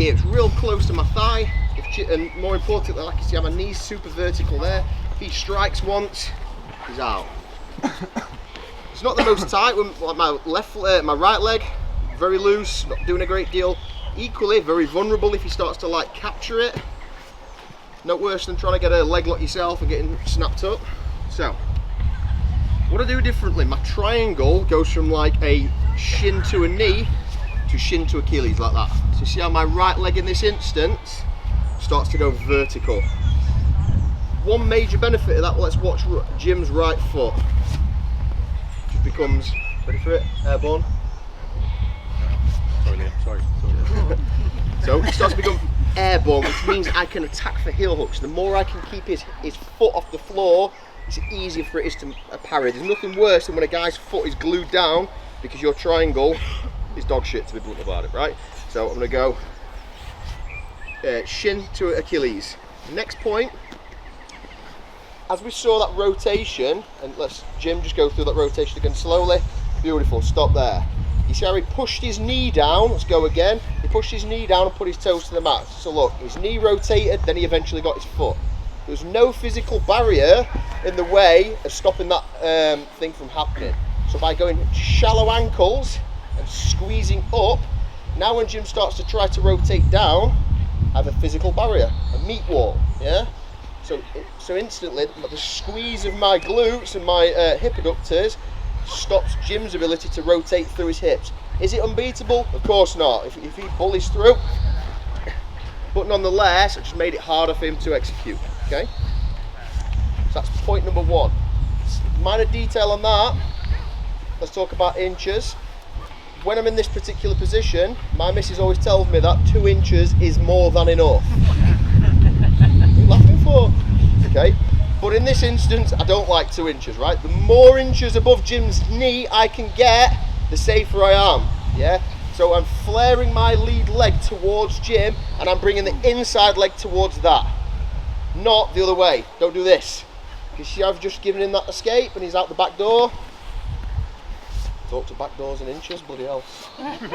here, it's real close to my thigh, and more importantly, like you see, my knees super vertical there. If he strikes once, he's out. It's not the most tight with like my right leg, very loose, not doing a great deal. Equally, very vulnerable if he starts to like capture it. No worse than trying to get a leg lock yourself and getting snapped up. So, what I do differently, my triangle goes from like a shin to a knee to shin to Achilles, like that. So you see how my right leg in this instance starts to go vertical. One major benefit of that, let's watch Jim's right foot. Just becomes, ready for it, airborne. Sorry, Liam, sorry. So it starts to become airborne, which means I can attack for heel hooks. The more I can keep his foot off the floor, it's easier for it is to parry. There's nothing worse than when a guy's foot is glued down because your triangle is dog shit, to be blunt about it, right? So I'm going to go shin to Achilles. Next point, as we saw that rotation, and let's Jim just go through that rotation again slowly. Beautiful, stop there. You see how he pushed his knee down? Let's go again. He pushed his knee down and put his toes to the mat. So look, his knee rotated, then he eventually got his foot. There was no physical barrier in the way of stopping that thing from happening. So by going shallow ankles and squeezing up, now when Jim starts to try to rotate down, I have a physical barrier, a meat wall, yeah? So instantly, the squeeze of my glutes and my hip adductors stops Jim's ability to rotate through his hips. Is it unbeatable? Of course not. If he bullies through, but nonetheless, I just made it harder for him to execute, okay? So that's point number one. Minor detail on that, let's talk about inches. When I'm in this particular position, my missus always tells me that 2 inches is more than enough. What are you laughing for? Okay, but in this instance, I don't like 2 inches, right? The more inches above Jim's knee I can get, the safer I am, yeah? So I'm flaring my lead leg towards Jim, and I'm bringing the inside leg towards that. Not the other way, don't do this. You see I've just given him that escape, and he's out the back door. Talk to back doors and inches, bloody hell. There we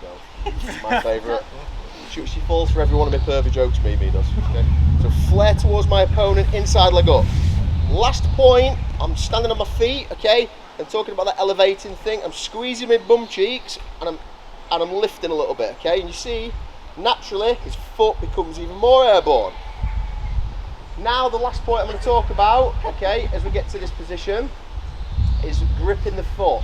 go. My favourite. She falls for every one of my pervy jokes, me does. Okay. So flare towards my opponent, inside leg up. Last point, I'm standing on my feet, okay, and talking about that elevating thing. I'm squeezing my bum cheeks and I'm lifting a little bit, okay? And you see, naturally, his foot becomes even more airborne. Now the last point I'm going to talk about, okay, as we get to this position, is gripping the foot.